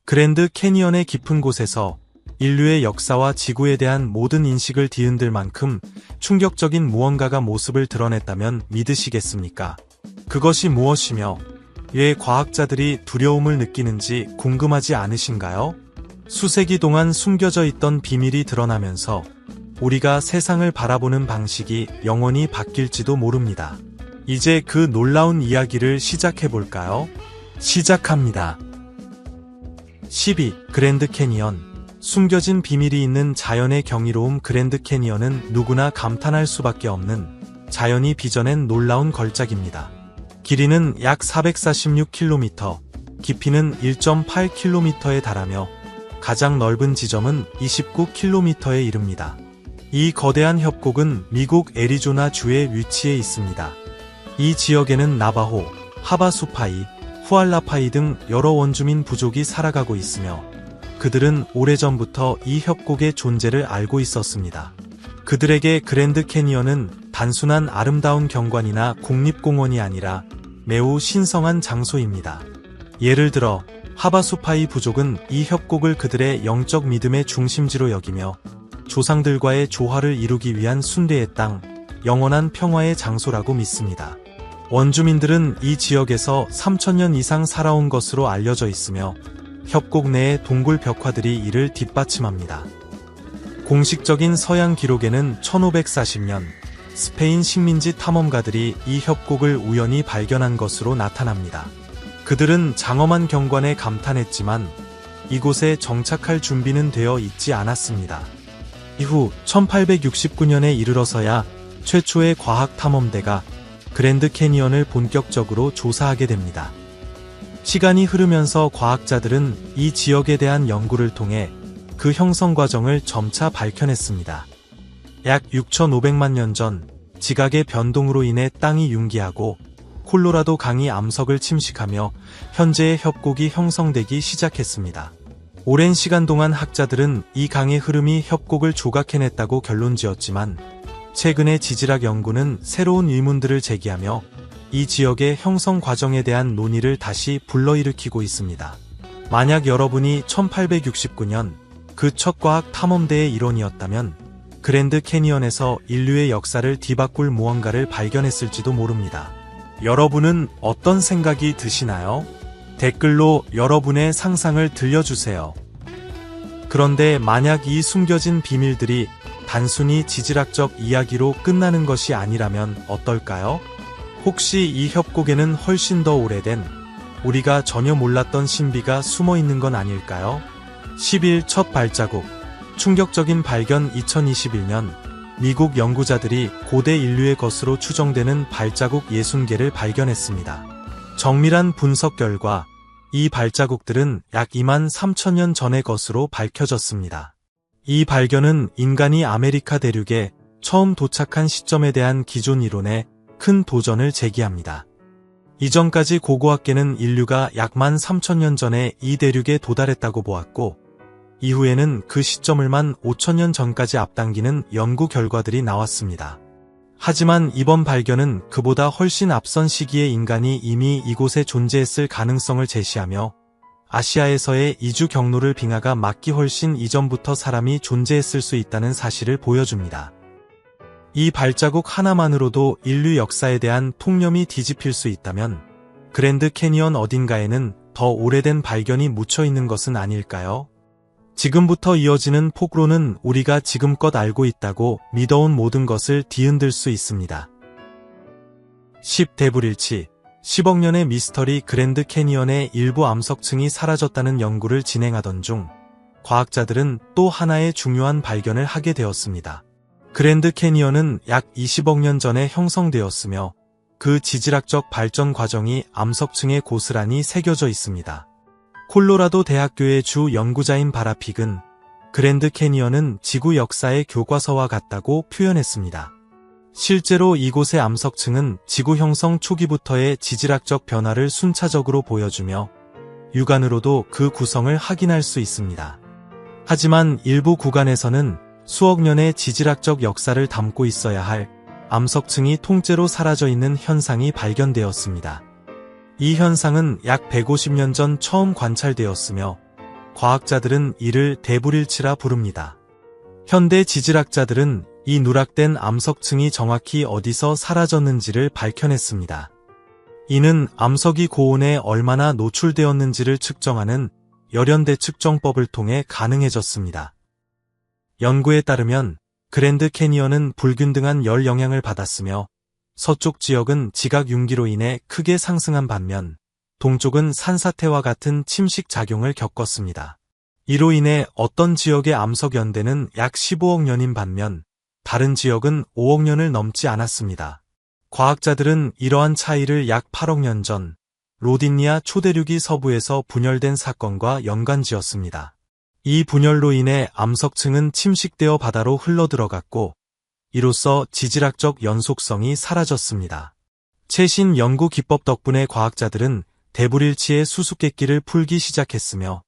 그랜드 캐니언의 깊은 곳에서 인류의 역사와 지구에 대한 모든 인식을 뒤흔들 만큼 충격적인 무언가가 모습을 드러냈다면 믿으시겠습니까? 그것이 무엇이며 왜 과학자들이 두려움을 느끼는지 궁금하지 않으신가요? 수세기 동안 숨겨져 있던 비밀이 드러나면서 우리가 세상을 바라보는 방식이 영원히 바뀔지도 모릅니다. 이제 그 놀라운 이야기를 시작해볼까요? 시작합니다. 12. 그랜드 캐니언. 숨겨진 비밀이 있는 자연의 경이로움. 그랜드 캐니언은 누구나 감탄할 수밖에 없는 자연이 빚어낸 놀라운 걸작입니다. 길이는 약 446km, 깊이는 1.8km에 달하며 가장 넓은 지점은 29km에 이릅니다. 이 거대한 협곡은 미국 애리조나주에 위치해 있습니다. 이 지역에는 나바호, 하바수파이, 후알라파이 등 여러 원주민 부족이 살아가고 있으며 그들은 오래전부터 이 협곡의 존재를 알고 있었습니다. 그들에게 그랜드 캐니언은 단순한 아름다운 경관이나 국립공원이 아니라 매우 신성한 장소입니다. 예를 들어 하바수파이 부족은 이 협곡을 그들의 영적 믿음의 중심지로 여기며 조상들과의 조화를 이루기 위한 순례의 땅, 영원한 평화의 장소라고 믿습니다. 원주민들은 이 지역에서 3000년 이상 살아온 것으로 알려져 있으며 협곡 내의 동굴 벽화들이 이를 뒷받침합니다. 공식적인 서양 기록에는 1540년 스페인 식민지 탐험가들이 이 협곡을 우연히 발견한 것으로 나타납니다. 그들은 장엄한 경관에 감탄했지만 이곳에 정착할 준비는 되어 있지 않았습니다. 이후 1869년에 이르러서야 최초의 과학 탐험대가 그랜드 캐니언을 본격적으로 조사하게 됩니다. 시간이 흐르면서 과학자들은 이 지역에 대한 연구를 통해 그 형성 과정을 점차 밝혀냈습니다. 약 6,500만 년 전 지각의 변동으로 인해 땅이 융기하고 콜로라도 강이 암석을 침식하며 현재의 협곡이 형성되기 시작했습니다. 오랜 시간 동안 학자들은 이 강의 흐름이 협곡을 조각해냈다고 결론지었지만 최근의 지질학 연구는 새로운 의문들을 제기하며 이 지역의 형성 과정에 대한 논의를 다시 불러일으키고 있습니다. 만약 여러분이 1869년 그 첫 과학 탐험대의 일원이었다면 그랜드 캐니언에서 인류의 역사를 뒤바꿀 무언가를 발견했을지도 모릅니다. 여러분은 어떤 생각이 드시나요? 댓글로 여러분의 상상을 들려주세요. 그런데 만약 이 숨겨진 비밀들이 단순히 지질학적 이야기로 끝나는 것이 아니라면 어떨까요? 혹시 이 협곡에는 훨씬 더 오래된 우리가 전혀 몰랐던 신비가 숨어 있는 건 아닐까요? 10일 첫 발자국. 충격적인 발견. 2021년 미국 연구자들이 고대 인류의 것으로 추정되는 발자국 60개를 발견했습니다. 정밀한 분석 결과 이 발자국들은 약 23,000년 전의 것으로 밝혀졌습니다. 이 발견은 인간이 아메리카 대륙에 처음 도착한 시점에 대한 기존 이론에 큰 도전을 제기합니다. 이전까지 고고학계는 인류가 약 13,000년 전에 이 대륙에 도달했다고 보았고 이후에는 그 시점을 15,000년 전까지 앞당기는 연구 결과들이 나왔습니다. 하지만 이번 발견은 그보다 훨씬 앞선 시기에 인간이 이미 이곳에 존재했을 가능성을 제시하며 아시아에서의 이주 경로를 빙하가 막기 훨씬 이전부터 사람이 존재했을 수 있다는 사실을 보여줍니다. 이 발자국 하나만으로도 인류 역사에 대한 통념이 뒤집힐 수 있다면 그랜드 캐니언 어딘가에는 더 오래된 발견이 묻혀 있는 것은 아닐까요? 지금부터 이어지는 폭로는 우리가 지금껏 알고 있다고 믿어온 모든 것을 뒤흔들 수 있습니다. 10. 대불일치. 10억 년의 미스터리. 그랜드 캐니언의 일부 암석층이 사라졌다는 연구를 진행하던 중 과학자들은 또 하나의 중요한 발견을 하게 되었습니다. 그랜드 캐니언은 약 20억 년 전에 형성되었으며 그 지질학적 발전 과정이 암석층에 고스란히 새겨져 있습니다. 콜로라도 대학교의 주 연구자인 바라픽은 그랜드 캐니언은 지구 역사의 교과서와 같다고 표현했습니다. 실제로 이곳의 암석층은 지구 형성 초기부터의 지질학적 변화를 순차적으로 보여주며 육안으로도 그 구성을 확인할 수 있습니다. 하지만 일부 구간에서는 수억 년의 지질학적 역사를 담고 있어야 할 암석층이 통째로 사라져 있는 현상이 발견되었습니다. 이 현상은 약 150년 전 처음 관찰되었으며 과학자들은 이를 대불일치라 부릅니다. 현대 지질학자들은 이 누락된 암석층이 정확히 어디서 사라졌는지를 밝혀냈습니다. 이는 암석이 고온에 얼마나 노출되었는지를 측정하는 열연대 측정법을 통해 가능해졌습니다. 연구에 따르면 그랜드 캐니언은 불균등한 열 영향을 받았으며 서쪽 지역은 지각 융기로 인해 크게 상승한 반면 동쪽은 산사태와 같은 침식 작용을 겪었습니다. 이로 인해 어떤 지역의 암석 연대는 약 15억 년인 반면 다른 지역은 5억 년을 넘지 않았습니다. 과학자들은 이러한 차이를 약 8억 년 전 로딘니아 초대륙이 서부에서 분열된 사건과 연관지었습니다. 이 분열로 인해 암석층은 침식되어 바다로 흘러들어갔고 이로써 지질학적 연속성이 사라졌습니다. 최신 연구 기법 덕분에 과학자들은 대불일치의 수수께끼를 풀기 시작했으며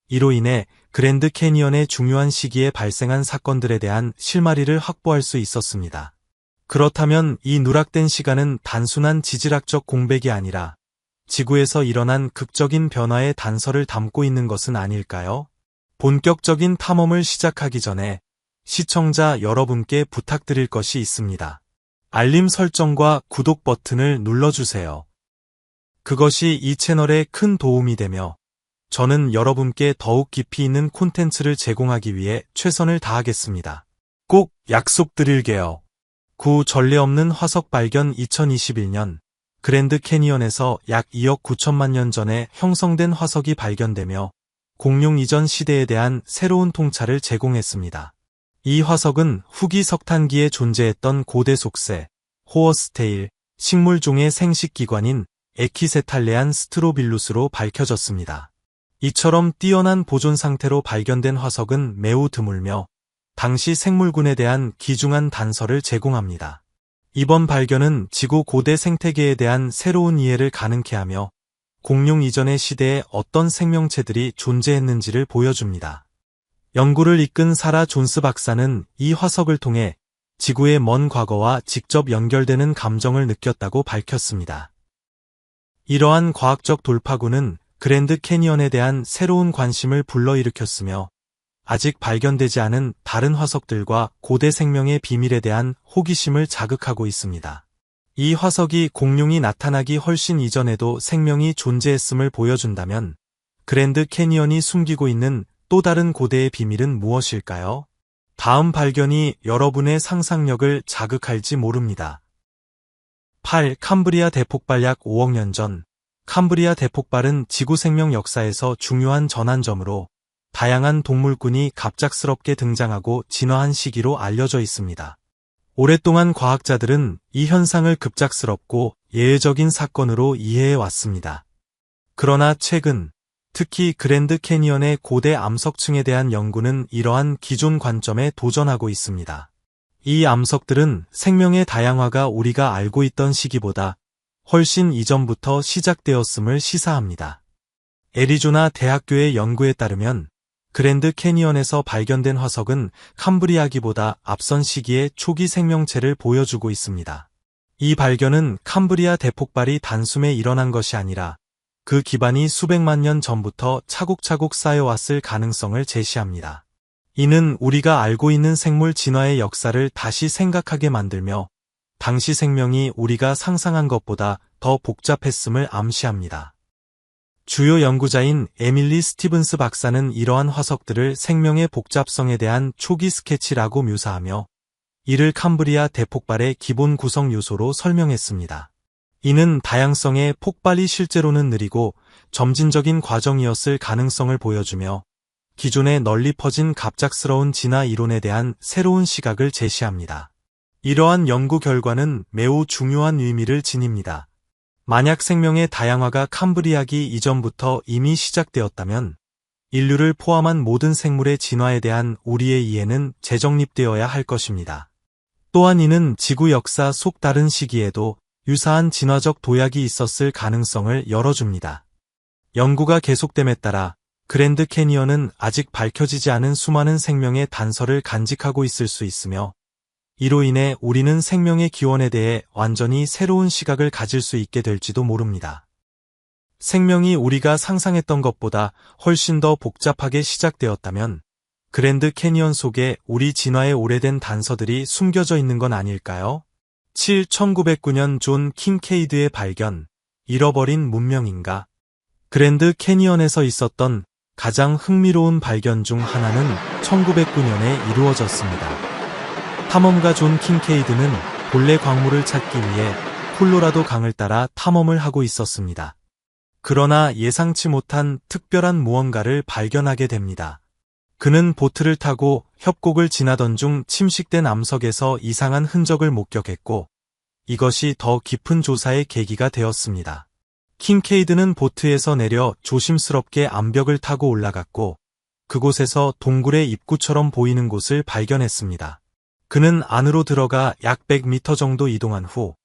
이로 인해 그랜드 캐니언의 중요한 시기에 발생한 사건들에 대한 실마리를 확보할 수 있었습니다. 그렇다면 이 누락된 시간은 단순한 지질학적 공백이 아니라 지구에서 일어난 극적인 변화의 단서를 담고 있는 것은 아닐까요? 본격적인 탐험을 시작하기 전에 시청자 여러분께 부탁드릴 것이 있습니다. 알림 설정과 구독 버튼을 눌러주세요. 그것이 이 채널에 큰 도움이 되며 저는 여러분께 더욱 깊이 있는 콘텐츠를 제공하기 위해 최선을 다하겠습니다. 꼭 약속드릴게요. 구 전례 없는 화석 발견 2021년 그랜드 캐니언에서 약 2억 9천만 년 전에 형성된 화석이 발견되며 공룡 이전 시대에 대한 새로운 통찰을 제공했습니다. 이 화석은 후기 석탄기에 존재했던 고대 속세, 호어스테일, 식물종의 생식기관인 에키세탈레안 스트로빌루스로 밝혀졌습니다. 이처럼 뛰어난 보존 상태로 발견된 화석은 매우 드물며 당시 생물군에 대한 귀중한 단서를 제공합니다. 이번 발견은 지구 고대 생태계에 대한 새로운 이해를 가능케 하며 공룡 이전의 시대에 어떤 생명체들이 존재했는지를 보여줍니다. 연구를 이끈 사라 존스 박사는 이 화석을 통해 지구의 먼 과거와 직접 연결되는 감정을 느꼈다고 밝혔습니다. 이러한 과학적 돌파구는 그랜드 캐니언에 대한 새로운 관심을 불러일으켰으며 아직 발견되지 않은 다른 화석들과 고대 생명의 비밀에 대한 호기심을 자극하고 있습니다. 이 화석이 공룡이 나타나기 훨씬 이전에도 생명이 존재했음을 보여준다면 그랜드 캐니언이 숨기고 있는 또 다른 고대의 비밀은 무엇일까요? 다음 발견이 여러분의 상상력을 자극할지 모릅니다. 8. 캄브리아 대폭발. 약 5억 년 전 캄브리아 대폭발은 지구 생명 역사에서 중요한 전환점으로 다양한 동물군이 갑작스럽게 등장하고 진화한 시기로 알려져 있습니다. 오랫동안 과학자들은 이 현상을 급작스럽고 예외적인 사건으로 이해해 왔습니다. 그러나 최근 특히 그랜드 캐니언의 고대 암석층에 대한 연구는 이러한 기존 관점에 도전하고 있습니다. 이 암석들은 생명의 다양화가 우리가 알고 있던 시기보다 훨씬 이전부터 시작되었음을 시사합니다. 애리조나 대학교의 연구에 따르면 그랜드 캐니언에서 발견된 화석은 캄브리아기보다 앞선 시기의 초기 생명체를 보여주고 있습니다. 이 발견은 캄브리아 대폭발이 단숨에 일어난 것이 아니라 그 기반이 수백만 년 전부터 차곡차곡 쌓여왔을 가능성을 제시합니다. 이는 우리가 알고 있는 생물 진화의 역사를 다시 생각하게 만들며 당시 생명이 우리가 상상한 것보다 더 복잡했음을 암시합니다. 주요 연구자인 에밀리 스티븐스 박사는 이러한 화석들을 생명의 복잡성에 대한 초기 스케치라고 묘사하며 이를 캄브리아 대폭발의 기본 구성 요소로 설명했습니다. 이는 다양성의 폭발이 실제로는 느리고 점진적인 과정이었을 가능성을 보여주며 기존에 널리 퍼진 갑작스러운 진화 이론에 대한 새로운 시각을 제시합니다. 이러한 연구 결과는 매우 중요한 의미를 지닙니다. 만약 생명의 다양화가 캄브리아기 이전부터 이미 시작되었다면 인류를 포함한 모든 생물의 진화에 대한 우리의 이해는 재정립되어야 할 것입니다. 또한 이는 지구 역사 속 다른 시기에도 유사한 진화적 도약이 있었을 가능성을 열어줍니다. 연구가 계속됨에 따라 그랜드 캐니언은 아직 밝혀지지 않은 수많은 생명의 단서를 간직하고 있을 수 있으며 이로 인해 우리는 생명의 기원에 대해 완전히 새로운 시각을 가질 수 있게 될지도 모릅니다. 생명이 우리가 상상했던 것보다 훨씬 더 복잡하게 시작되었다면 그랜드 캐니언 속에 우리 진화의 오래된 단서들이 숨겨져 있는 건 아닐까요? 1909년 존 킹케이드의 발견, 잃어버린 문명인가? 그랜드 캐니언에서 있었던 가장 흥미로운 발견 중 하나는 1909년에 이루어졌습니다. 탐험가 존 킹케이드는 본래 광물을 찾기 위해 콜로라도 강을 따라 탐험을 하고 있었습니다. 그러나 예상치 못한 특별한 무언가를 발견하게 됩니다. 그는 보트를 타고 협곡을 지나던 중 침식된 암석에서 이상한 흔적을 목격했고 이것이 더 깊은 조사의 계기가 되었습니다. 킹케이드는 보트에서 내려 조심스럽게 암벽을 타고 올라갔고 그곳에서 동굴의 입구처럼 보이는 곳을 발견했습니다. 그는 안으로 들어가 약 100m 정도 이동한 후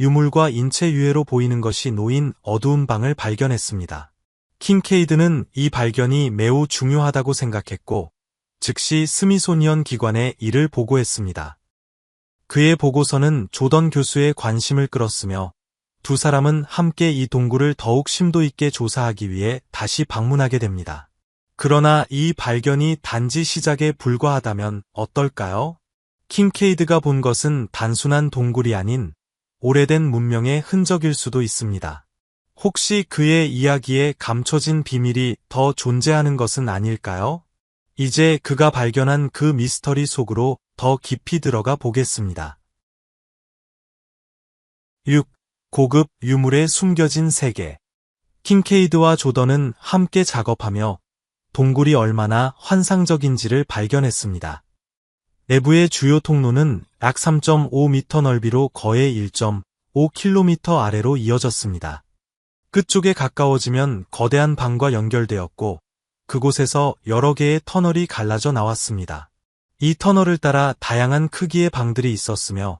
유물과 인체 유해로 보이는 것이 놓인 어두운 방을 발견했습니다. 킹케이드는 이 발견이 매우 중요하다고 생각했고 즉시 스미소니언 기관에 이를 보고했습니다. 그의 보고서는 조던 교수의 관심을 끌었으며 두 사람은 함께 이 동굴을 더욱 심도 있게 조사하기 위해 다시 방문하게 됩니다. 그러나 이 발견이 단지 시작에 불과하다면 어떨까요? 킹케이드가 본 것은 단순한 동굴이 아닌 오래된 문명의 흔적일 수도 있습니다. 혹시 그의 이야기에 감춰진 비밀이 더 존재하는 것은 아닐까요? 이제 그가 발견한 그 미스터리 속으로 더 깊이 들어가 보겠습니다. 6. 고급 유물의 숨겨진 세계. 킹케이드와 조던은 함께 작업하며 동굴이 얼마나 환상적인지를 발견했습니다. 내부의 주요 통로는 약 3.5m 넓이로 거의 1.5km 아래로 이어졌습니다. 끝쪽에 가까워지면 거대한 방과 연결되었고 그곳에서 여러 개의 터널이 갈라져 나왔습니다. 이 터널을 따라 다양한 크기의 방들이 있었으며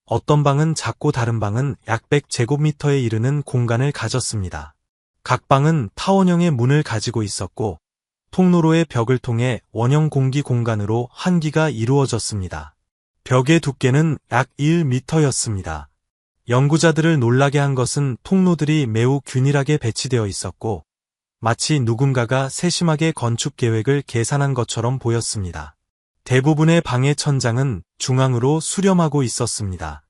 어떤 방은 작고 다른 방은 약 100제곱미터에 이르는 공간을 가졌습니다. 각 방은 타원형의 문을 가지고 있었고 통로로의 벽을 통해 원형 공기 공간으로 환기가 이루어졌습니다. 벽의 두께는 약 1m였습니다. 연구자들을 놀라게 한 것은 통로들이 매우 균일하게 배치되어 있었고 마치 누군가가 세심하게 건축 계획을 계산한 것처럼 보였습니다. 대부분의 방의 천장은 중앙으로 수렴하고 있었습니다.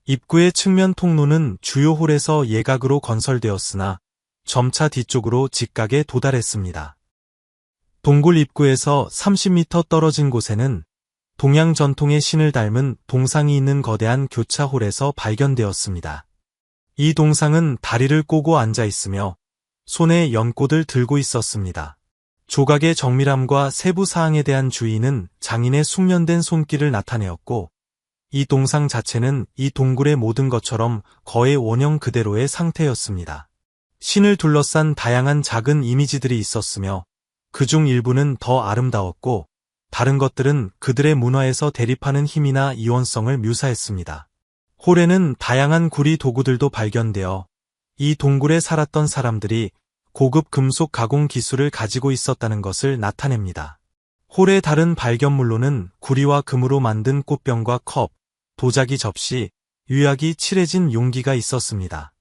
입구의 측면 통로는 주요 홀에서 예각으로 건설되었으나 점차 뒤쪽으로 직각에 도달했습니다. 동굴 입구에서 30m 떨어진 곳에는 동양 전통의 신을 닮은 동상이 있는 거대한 교차홀에서 발견되었습니다. 이 동상은 다리를 꼬고 앉아 있으며 손에 연꽃을 들고 있었습니다. 조각의 정밀함과 세부 사항에 대한 주의는 장인의 숙련된 손길을 나타내었고 이 동상 자체는 이 동굴의 모든 것처럼 거의 원형 그대로의 상태였습니다. 신을 둘러싼 다양한 작은 이미지들이 있었으며 그중 일부는 더 아름다웠고 다른 것들은 그들의 문화에서 대립하는 힘이나 이원성을 묘사했습니다. 홀에는 다양한 구리 도구들도 발견되어 이 동굴에 살았던 사람들이 고급 금속 가공 기술을 가지고 있었다는 것을 나타냅니다. 홀의 다른 발견물로는 구리와 금으로 만든 꽃병과 컵, 도자기 접시, 유약이 칠해진 용기가 있었습니다.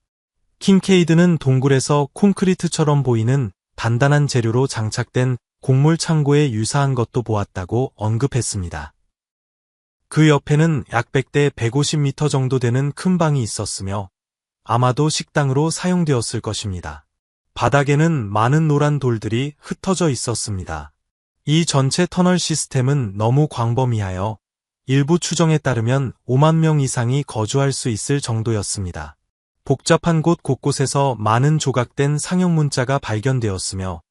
킹케이드는 동굴에서 콘크리트처럼 보이는 단단한 재료로 장착된 곡물 창고에 유사한 것도 보았다고 언급했습니다. 그 옆에는 약 100대 150m 정도 되는 큰 방이 있었으며 아마도 식당으로 사용되었을 것입니다. 바닥에는 많은 노란 돌들이 흩어져 있었습니다. 이 전체 터널 시스템은 너무 광범위하여 일부 추정에 따르면 5만 명 이상이 거주할 수 있을 정도였습니다. 복잡한 곳 곳곳에서 많은 조각된 상형 문자가 발견되었으며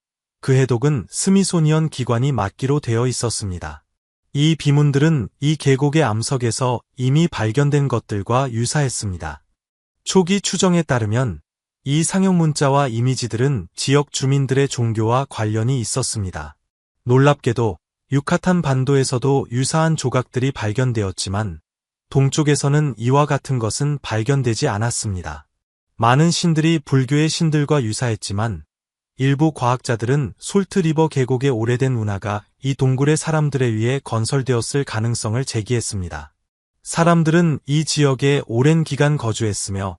그 해독은 스미소니언 기관이 막기로 되어 있었습니다. 이 비문들은 이 계곡의 암석에서 이미 발견된 것들과 유사했습니다. 초기 추정에 따르면 이 상형 문자와 이미지들은 지역 주민들의 종교와 관련이 있었습니다. 놀랍게도 유카탄 반도에서도 유사한 조각들이 발견되었지만 동쪽에서는 이와 같은 것은 발견되지 않았습니다. 많은 신들이 불교의 신들과 유사했지만 일부 과학자들은 솔트리버 계곡의 오래된 운하가 이 동굴의 사람들에 의해 건설되었을 가능성을 제기했습니다. 사람들은 이 지역에 오랜 기간 거주했으며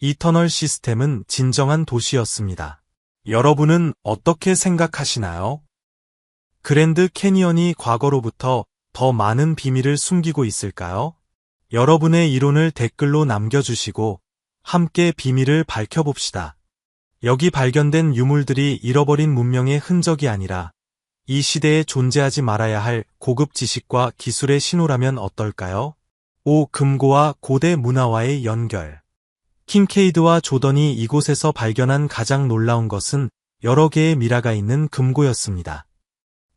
이터널 시스템은 진정한 도시였습니다. 여러분은 어떻게 생각하시나요? 그랜드 캐니언이 과거로부터 더 많은 비밀을 숨기고 있을까요? 여러분의 이론을 댓글로 남겨주시고 함께 비밀을 밝혀봅시다. 여기 발견된 유물들이 잃어버린 문명의 흔적이 아니라 이 시대에 존재하지 말아야 할 고급 지식과 기술의 신호라면 어떨까요? 5. 금고와 고대 문화와의 연결. 킹케이드와 조던이 이곳에서 발견한 가장 놀라운 것은 여러 개의 미라가 있는 금고였습니다.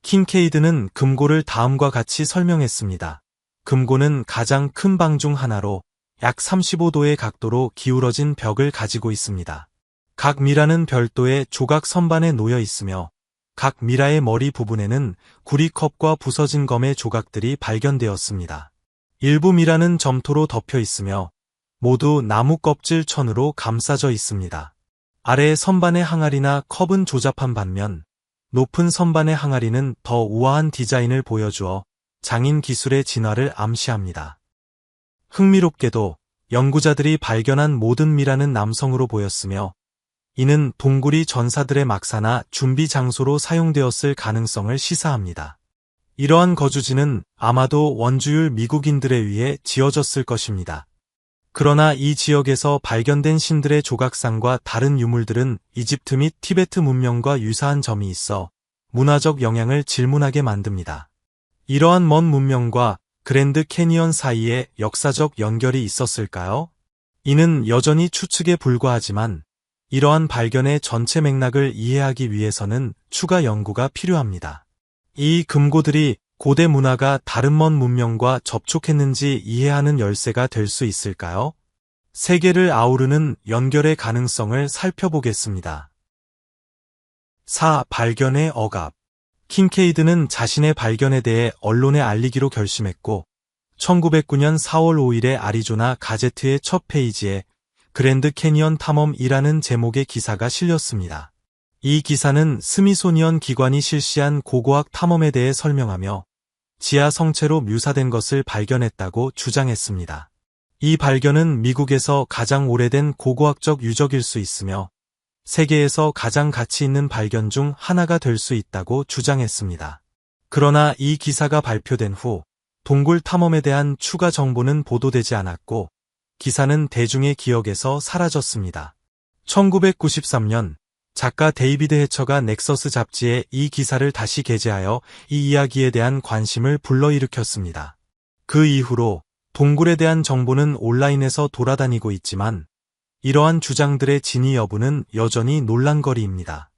킹케이드는 금고를 다음과 같이 설명했습니다. 금고는 가장 큰 방 중 하나로 약 35도의 각도로 기울어진 벽을 가지고 있습니다. 각 미라는 별도의 조각 선반에 놓여 있으며 각 미라의 머리 부분에는 구리컵과 부서진 검의 조각들이 발견되었습니다. 일부 미라는 점토로 덮여 있으며 모두 나무 껍질 천으로 감싸져 있습니다. 아래의 선반의 항아리나 컵은 조잡한 반면 높은 선반의 항아리는 더 우아한 디자인을 보여주어 장인 기술의 진화를 암시합니다. 흥미롭게도 연구자들이 발견한 모든 미라는 남성으로 보였으며 이는 동굴이 전사들의 막사나 준비 장소로 사용되었을 가능성을 시사합니다. 이러한 거주지는 아마도 원주율 미국인들에 의해 지어졌을 것입니다. 그러나 이 지역에서 발견된 신들의 조각상과 다른 유물들은 이집트 및 티베트 문명과 유사한 점이 있어 문화적 영향을 질문하게 만듭니다. 이러한 먼 문명과 그랜드 캐니언 사이에 역사적 연결이 있었을까요? 이는 여전히 추측에 불과하지만 이러한 발견의 전체 맥락을 이해하기 위해서는 추가 연구가 필요합니다. 이 금고들이 고대 문화가 다른 먼 문명과 접촉했는지 이해하는 열쇠가 될 수 있을까요? 세계를 아우르는 연결의 가능성을 살펴보겠습니다. 4. 발견의 억압. 킹케이드는 자신의 발견에 대해 언론에 알리기로 결심했고 1909년 4월 5일에 아리조나 가제트의 첫 페이지에 그랜드 캐니언 탐험이라는 제목의 기사가 실렸습니다. 이 기사는 스미소니언 기관이 실시한 고고학 탐험에 대해 설명하며 지하 성체로 묘사된 것을 발견했다고 주장했습니다. 이 발견은 미국에서 가장 오래된 고고학적 유적일 수 있으며 세계에서 가장 가치 있는 발견 중 하나가 될 수 있다고 주장했습니다. 그러나 이 기사가 발표된 후 동굴 탐험에 대한 추가 정보는 보도되지 않았고 기사는 대중의 기억에서 사라졌습니다. 1993년 작가 데이비드 해처가 넥서스 잡지에 이 기사를 다시 게재하여 이 이야기에 대한 관심을 불러일으켰습니다. 그 이후로 동굴에 대한 정보는 온라인에서 돌아다니고 있지만 이러한 주장들의 진위 여부는 여전히 논란거리입니다.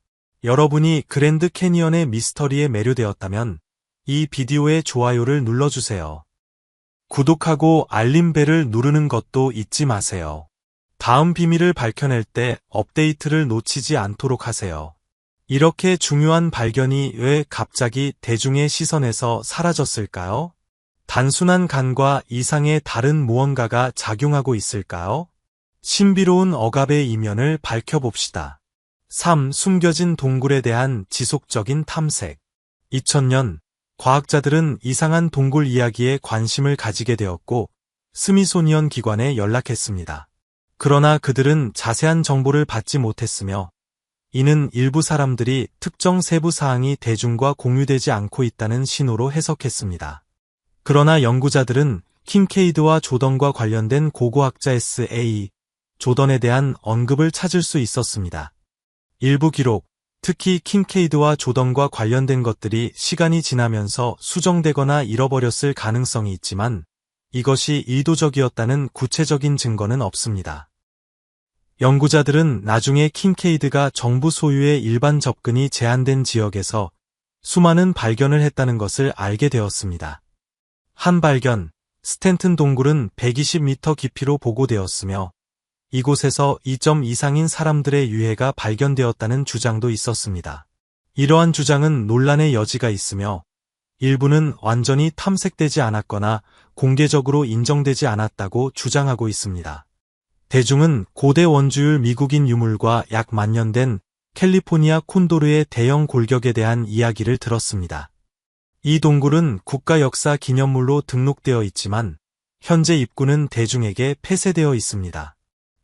여러분이 그랜드 캐니언의 미스터리에 매료되었다면 이 비디오에 좋아요를 눌러주세요. 구독하고 알림벨을 누르는 것도 잊지 마세요. 다음 비밀을 밝혀낼 때 업데이트를 놓치지 않도록 하세요. 이렇게 중요한 발견이 왜 갑자기 대중의 시선에서 사라졌을까요? 단순한 간과 이상의 다른 무언가가 작용하고 있을까요? 신비로운 억압의 이면을 밝혀봅시다. 3. 숨겨진 동굴에 대한 지속적인 탐색. 2000년 과학자들은 이상한 동굴 이야기에 관심을 가지게 되었고 스미소니언 기관에 연락했습니다. 그러나 그들은 자세한 정보를 받지 못했으며 이는 일부 사람들이 특정 세부 사항이 대중과 공유되지 않고 있다는 신호로 해석했습니다. 그러나 연구자들은 킹케이드와 조던과 관련된 고고학자 S.A. 조던에 대한 언급을 찾을 수 있었습니다. 일부 기록, 특히 킹케이드와 조던과 관련된 것들이 시간이 지나면서 수정되거나 잃어버렸을 가능성이 있지만 이것이 의도적이었다는 구체적인 증거는 없습니다. 연구자들은 나중에 킹케이드가 정부 소유의 일반 접근이 제한된 지역에서 수많은 발견을 했다는 것을 알게 되었습니다. 한 발견, 스탠튼 동굴은 120m 깊이로 보고되었으며 이곳에서 2점 이상인 사람들의 유해가 발견되었다는 주장도 있었습니다. 이러한 주장은 논란의 여지가 있으며 일부는 완전히 탐색되지 않았거나 공개적으로 인정되지 않았다고 주장하고 있습니다. 대중은 고대 원주율 미국인 유물과 약 만년 된 캘리포니아 콘도르의 대형 골격에 대한 이야기를 들었습니다. 이 동굴은 국가 역사 기념물로 등록되어 있지만 현재 입구는 대중에게 폐쇄되어 있습니다.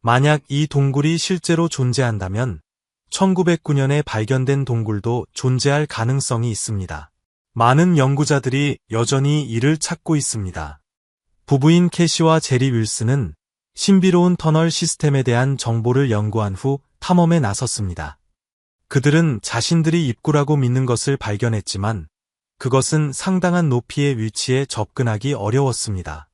만약 이 동굴이 실제로 존재한다면 1909년에 발견된 동굴도 존재할 가능성이 있습니다. 많은 연구자들이 여전히 이를 찾고 있습니다. 부부인 캐시와 제리 윌슨은 신비로운 터널 시스템에 대한 정보를 연구한 후 탐험에 나섰습니다. 그들은 자신들이 입구라고 믿는 것을 발견했지만 그것은 상당한 높이의 위치에 접근하기 어려웠습니다.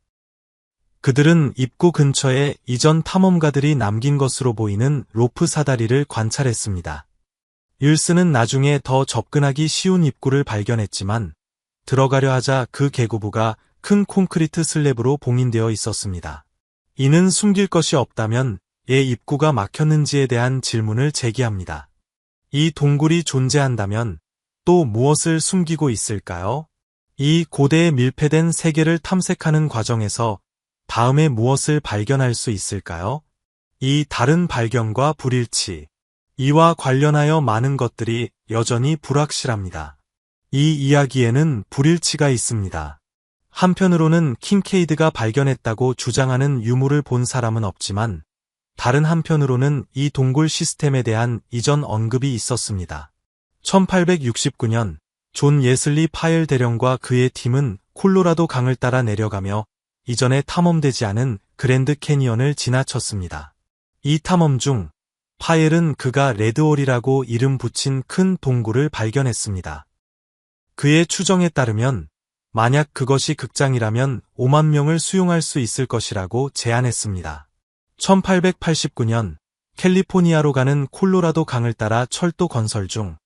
그들은 입구 근처에 이전 탐험가들이 남긴 것으로 보이는 로프 사다리를 관찰했습니다. 윌슨은 나중에 더 접근하기 쉬운 입구를 발견했지만 들어가려 하자 그 계구부가 큰 콘크리트 슬랩으로 봉인되어 있었습니다. 이는 숨길 것이 없다면 왜 입구가 막혔는지에 대한 질문을 제기합니다. 이 동굴이 존재한다면 또 무엇을 숨기고 있을까요? 이 고대의 밀폐된 세계를 탐색하는 과정에서 다음에 무엇을 발견할 수 있을까요? 이 다른 발견과 불일치. 이와 관련하여 많은 것들이 여전히 불확실합니다. 이 이야기에는 불일치가 있습니다. 한편으로는 킹케이드가 발견했다고 주장하는 유물을 본 사람은 없지만 다른 한편으로는 이 동굴 시스템에 대한 이전 언급이 있었습니다. 1869년 존 예슬리 파일 대령과 그의 팀은 콜로라도 강을 따라 내려가며 이전에 탐험되지 않은 그랜드 캐니언을 지나쳤습니다. 이 탐험 중 파일은 그가 레드홀이라고 이름 붙인 큰 동굴을 발견했습니다. 그의 추정에 따르면 만약 그것이 극장이라면 5만 명을 수용할 수 있을 것이라고 제안했습니다. 1889년 캘리포니아로 가는 콜로라도 강을 따라 철도 건설 중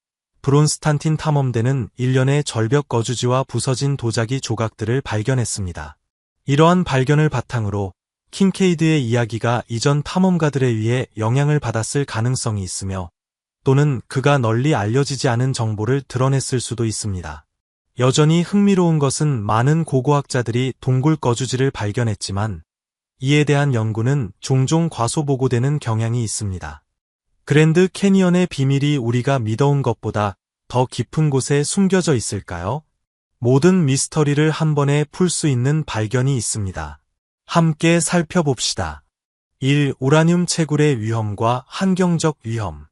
브론스탄틴 탐험대는 일련의 절벽 거주지와 부서진 도자기 조각들을 발견했습니다. 이러한 발견을 바탕으로 킹케이드의 이야기가 이전 탐험가들에 의해 영향을 받았을 가능성이 있으며 또는 그가 널리 알려지지 않은 정보를 드러냈을 수도 있습니다. 여전히 흥미로운 것은 많은 고고학자들이 동굴 거주지를 발견했지만 이에 대한 연구는 종종 과소보고되는 경향이 있습니다. 그랜드 캐니언의 비밀이 우리가 믿어온 것보다 더 깊은 곳에 숨겨져 있을까요? 모든 미스터리를 한 번에 풀 수 있는 발견이 있습니다. 함께 살펴봅시다. 1. 우라늄 채굴의 위험과 환경적 위험.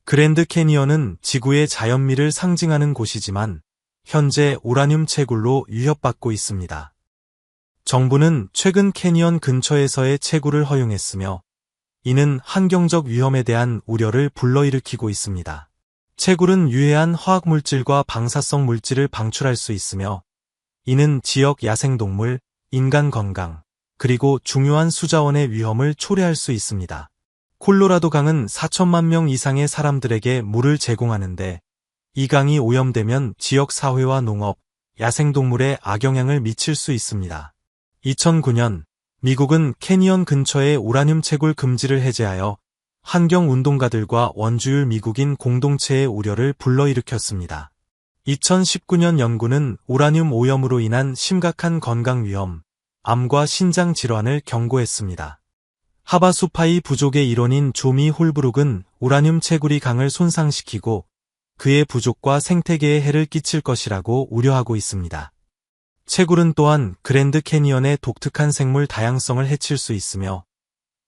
그랜드 캐니언은 지구의 자연미를 상징하는 곳이지만 현재 우라늄 채굴로 위협받고 있습니다. 정부는 최근 캐니언 근처에서의 채굴을 허용했으며 이는 환경적 위험에 대한 우려를 불러일으키고 있습니다. 채굴은 유해한 화학물질과 방사성 물질을 방출할 수 있으며 이는 지역 야생동물, 인간 건강, 그리고 중요한 수자원의 위험을 초래할 수 있습니다. 콜로라도 강은 4천만 명 이상의 사람들에게 물을 제공하는데 이 강이 오염되면 지역 사회와 농업, 야생동물에 악영향을 미칠 수 있습니다. 2009년 미국은 캐니언 근처의 우라늄 채굴 금지를 해제하여 환경운동가들과 원주율 미국인 공동체의 우려를 불러일으켰습니다. 2019년 연구는 우라늄 오염으로 인한 심각한 건강 위험, 암과 신장 질환을 경고했습니다. 하바수파이 부족의 일원인 조미 홀브룩은 우라늄 채굴이 강을 손상시키고 그의 부족과 생태계에 해를 끼칠 것이라고 우려하고 있습니다. 채굴은 또한 그랜드 캐니언의 독특한 생물 다양성을 해칠 수 있으며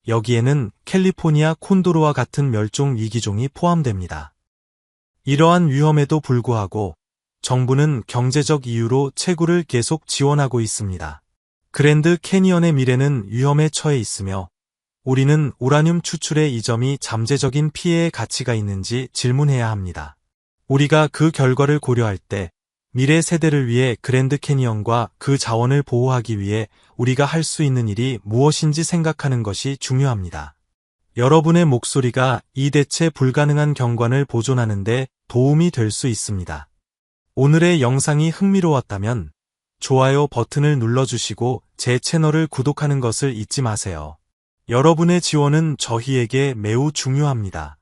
여기에는 캘리포니아 콘도르와 같은 멸종 위기종이 포함됩니다. 이러한 위험에도 불구하고 정부는 경제적 이유로 채굴을 계속 지원하고 있습니다. 그랜드 캐니언의 미래는 위험에 처해 있으며 우리는 우라늄 추출의 이 점이 잠재적인 피해의 가치가 있는지 질문해야 합니다. 우리가 그 결과를 고려할 때 미래 세대를 위해 그랜드 캐니언과 그 자원을 보호하기 위해 우리가 할 수 있는 일이 무엇인지 생각하는 것이 중요합니다. 여러분의 목소리가 이 대체 불가능한 경관을 보존하는 데 도움이 될 수 있습니다. 오늘의 영상이 흥미로웠다면 좋아요 버튼을 눌러주시고 제 채널을 구독하는 것을 잊지 마세요. 여러분의 지원은 저희에게 매우 중요합니다.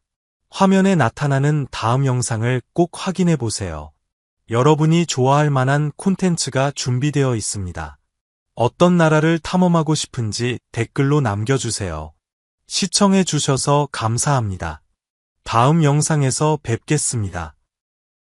화면에 나타나는 다음 영상을 꼭 확인해 보세요. 여러분이 좋아할 만한 콘텐츠가 준비되어 있습니다. 어떤 나라를 탐험하고 싶은지 댓글로 남겨주세요. 시청해 주셔서 감사합니다. 다음 영상에서 뵙겠습니다.